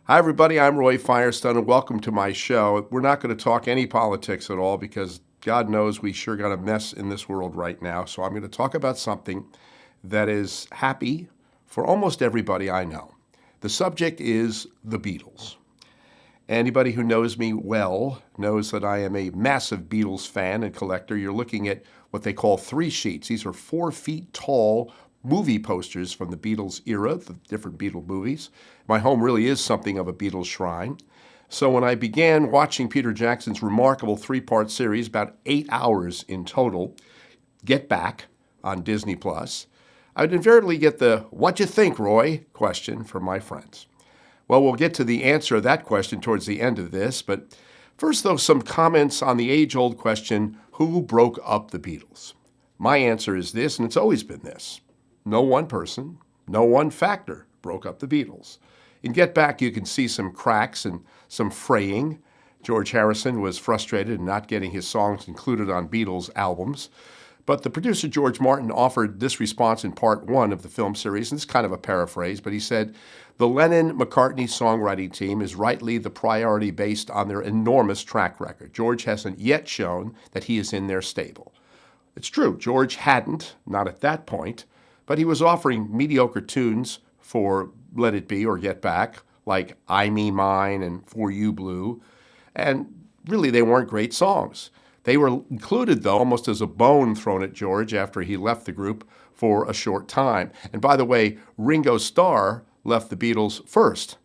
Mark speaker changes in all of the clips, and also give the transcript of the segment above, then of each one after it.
Speaker 1: Hi, everybody. I'm Roy Firestone, and welcome to my show. We're not going to talk any politics at all because God knows we sure got a mess in this world right now. So I'm going to talk about something that is happy for almost everybody I know. The subject is the Beatles. Anybody who knows me well knows that I am a massive Beatles fan and collector. You're looking at what they call 3 sheets. These are 4 feet tall movie posters from the Beatles era, the different Beatle movies. My home really is something of a Beatles shrine. So when I began watching Peter Jackson's remarkable 3-part series, about 8 hours in total, Get Back on Disney Plus, I would invariably get the "What you think, Roy?" question from my friends. Well, we'll get to the answer of that question towards the end of this, but first, though, some comments on the age-old question, who broke up the Beatles? My answer is this, and it's always been this. No one person, no one factor broke up the Beatles. In Get Back, you can see some cracks and some fraying. George Harrison was frustrated in not getting his songs included on Beatles albums. But the producer, George Martin, offered this response in part 1 of the film series, and it's kind of a paraphrase, but he said, "The Lennon-McCartney songwriting team is rightly the priority based on their enormous track record. George hasn't yet shown that he is in their stable." It's true, George hadn't, not at that point, but he was offering mediocre tunes for Let It Be or Get Back, like I Me Mine and For You Blue, and really they weren't great songs. They were included, though, almost as a bone thrown at George after he left the group for a short time. And by the way, Ringo Starr left the Beatles first.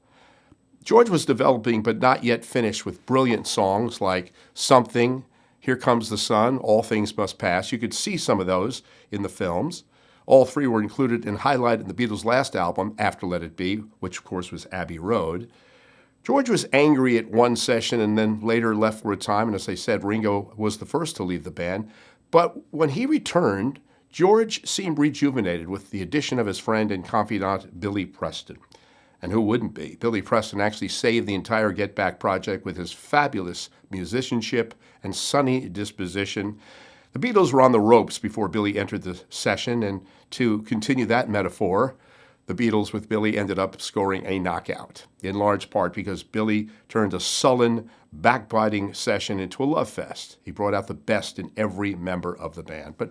Speaker 1: George was developing but not yet finished with brilliant songs like Something, Here Comes the Sun, All Things Must Pass. You could see some of those in the films. All 3 were included and highlighted in the Beatles' last album, After Let It Be, which of course was Abbey Road. George was angry at one session and then later left for a time, and as I said, Ringo was the first to leave the band. But when he returned, George seemed rejuvenated with the addition of his friend and confidant, Billy Preston. And who wouldn't be? Billy Preston actually saved the entire Get Back project with his fabulous musicianship and sunny disposition. The Beatles were on the ropes before Billy entered the session, and to continue that metaphor, the Beatles with Billy ended up scoring a knockout, in large part because Billy turned a sullen, backbiting session into a love fest. He brought out the best in every member of the band. But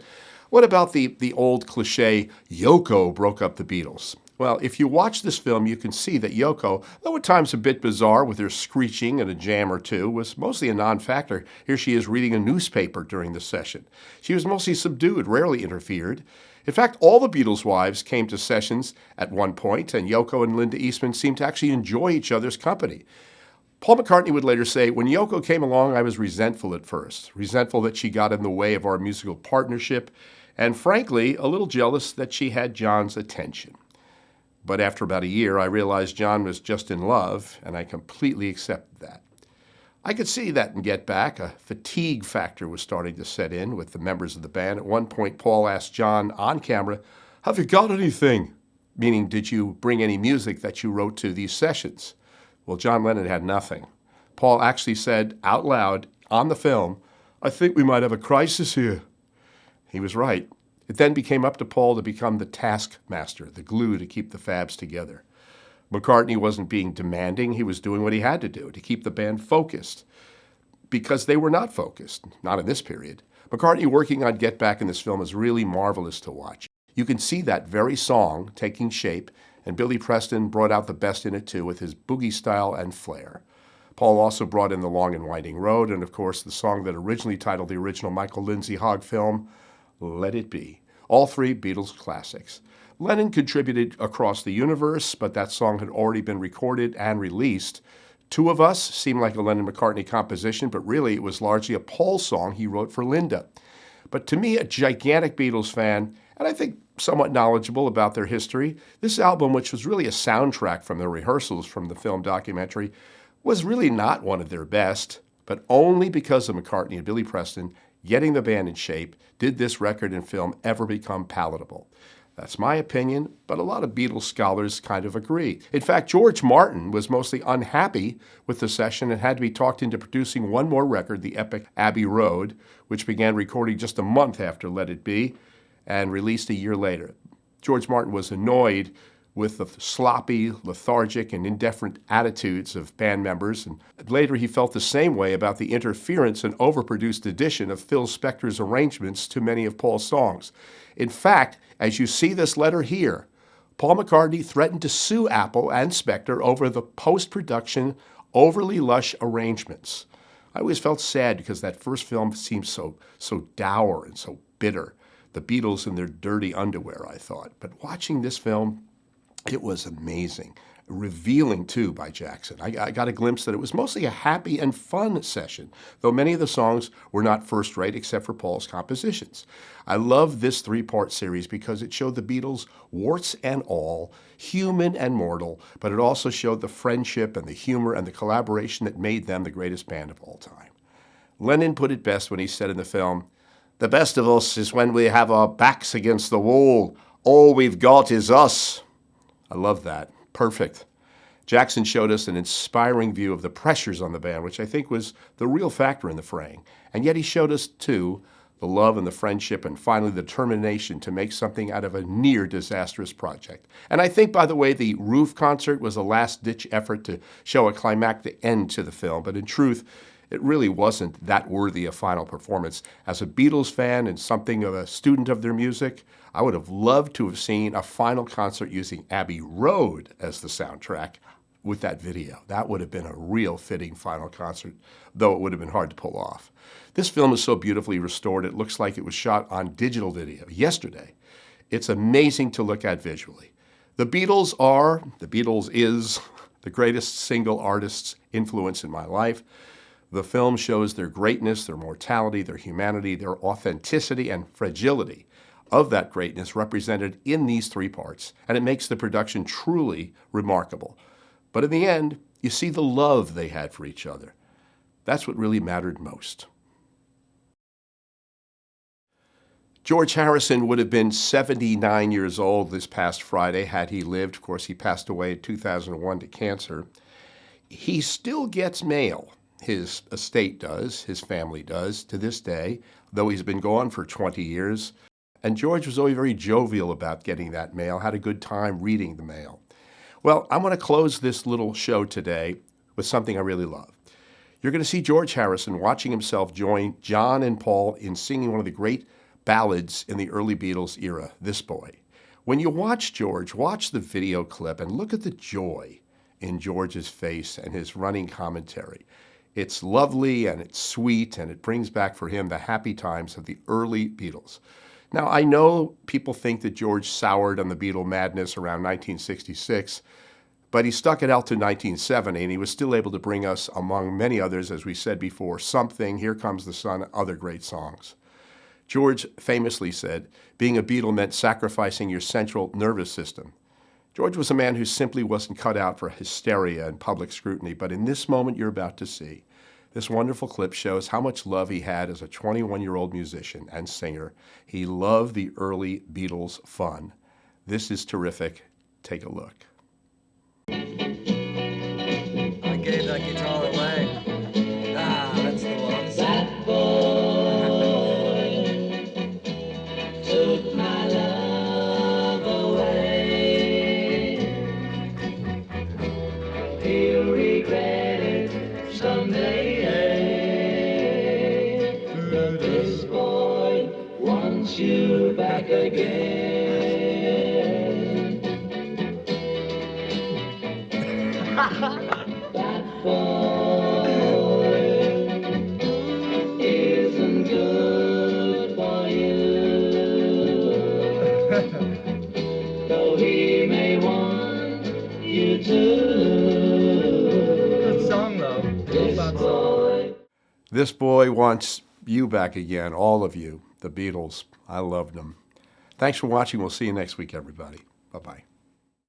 Speaker 1: what about the old cliche, Yoko broke up the Beatles? Well, if you watch this film, you can see that Yoko, though at times a bit bizarre with her screeching and a jam or two, was mostly a non-factor. Here she is reading a newspaper during the session. She was mostly subdued, rarely interfered. In fact, all the Beatles' wives came to sessions at one point, and Yoko and Linda Eastman seemed to actually enjoy each other's company. Paul McCartney would later say, "When Yoko came along, I was resentful at first, resentful that she got in the way of our musical partnership, and frankly, a little jealous that she had John's attention. But after about a year, I realized John was just in love, and I completely accepted that." I could see that in Get Back. A fatigue factor was starting to set in with the members of the band. At one point, Paul asked John on camera, "Have you got anything?" Meaning, did you bring any music that you wrote to these sessions? Well, John Lennon had nothing. Paul actually said out loud on the film, "I think we might have a crisis here." He was right. It then became up to Paul to become the taskmaster, the glue to keep the Fabs together. McCartney wasn't being demanding. He was doing what he had to do to keep the band focused, because they were not focused, not in this period. McCartney working on Get Back in this film is really marvelous to watch. You can see that very song taking shape, and Billy Preston brought out the best in it too with his boogie style and flair. Paul also brought in The Long and Winding Road, and of course the song that originally titled the original Michael Lindsay Hogg film, Let It Be. All 3 Beatles classics. Lennon contributed Across the Universe, but that song had already been recorded and released. Two of Us seemed like a Lennon-McCartney composition, but really it was largely a Paul song he wrote for Linda. But to me, a gigantic Beatles fan, and I think somewhat knowledgeable about their history, this album, which was really a soundtrack from the rehearsals from the film documentary, was really not one of their best, but only because of McCartney and Billy Preston getting the band in shape did this record and film ever become palatable. That's my opinion, but a lot of Beatles scholars kind of agree. In fact, George Martin was mostly unhappy with the session and had to be talked into producing one more record, the epic Abbey Road, which began recording just a month after Let It Be and released a year later. George Martin was annoyed with the sloppy, lethargic, and indifferent attitudes of band members. And later he felt the same way about the interference and overproduced addition of Phil Spector's arrangements to many of Paul's songs. In fact, as you see this letter here, Paul McCartney threatened to sue Apple and Spector over the post-production, overly lush arrangements. I always felt sad because that first film seemed so dour and so bitter. The Beatles in their dirty underwear, I thought. But watching this film, it was amazing. Revealing, too, by Jackson. I got a glimpse that it was mostly a happy and fun session, though many of the songs were not first-rate except for Paul's compositions. I love this three-part series because it showed the Beatles, warts and all, human and mortal, but it also showed the friendship and the humor and the collaboration that made them the greatest band of all time. Lennon put it best when he said in the film, "The best of us is when we have our backs against the wall. All we've got is us." I love that. Perfect. Jackson showed us an inspiring view of the pressures on the band, which I think was the real factor in the fraying. And yet he showed us, too, the love and the friendship and finally the determination to make something out of a near disastrous project. And I think, by the way, the Roof concert was a last-ditch effort to show a climactic end to the film, but in truth, it really wasn't that worthy a final performance. As a Beatles fan and something of a student of their music, I would have loved to have seen a final concert using Abbey Road as the soundtrack with that video. That would have been a real fitting final concert, though it would have been hard to pull off. This film is so beautifully restored, it looks like it was shot on digital video yesterday. It's amazing to look at visually. The Beatles is the greatest single artist's influence in my life. The film shows their greatness, their mortality, their humanity, their authenticity, and fragility of that greatness represented in these three parts, and it makes the production truly remarkable. But in the end, you see the love they had for each other. That's what really mattered most. George Harrison would have been 79 years old this past Friday had he lived. Of course, he passed away in 2001 to cancer. He still gets mail. His estate does, his family does, to this day, though he's been gone for 20 years. And George was always very jovial about getting that mail, had a good time reading the mail. Well, I'm going to close this little show today with something I really love. You're going to see George Harrison watching himself join John and Paul in singing one of the great ballads in the early Beatles era, This Boy. When you watch George, watch the video clip and look at the joy in George's face and his running commentary. It's lovely and it's sweet and it brings back for him the happy times of the early Beatles. Now, I know people think that George soured on the Beatle madness around 1966, but he stuck it out to 1970, and he was still able to bring us, among many others, as we said before, Something, Here Comes the Sun, other great songs. George famously said, being a Beatle meant sacrificing your central nervous system. George was a man who simply wasn't cut out for hysteria and public scrutiny, but in this moment you're about to see, this wonderful clip shows how much love he had as a 21-year-old musician and singer. He loved the early Beatles fun. This is terrific. Take a look.
Speaker 2: I gave that guitar away. That's the one. That boy took my love away. He'll regret it someday. This boy wants you back again. That boy isn't good for you. Though he may want you to. Good song though.
Speaker 1: This boy wants you back again, all of you, the Beatles. I loved them. Thanks for watching. We'll see you next week, everybody. Bye-bye.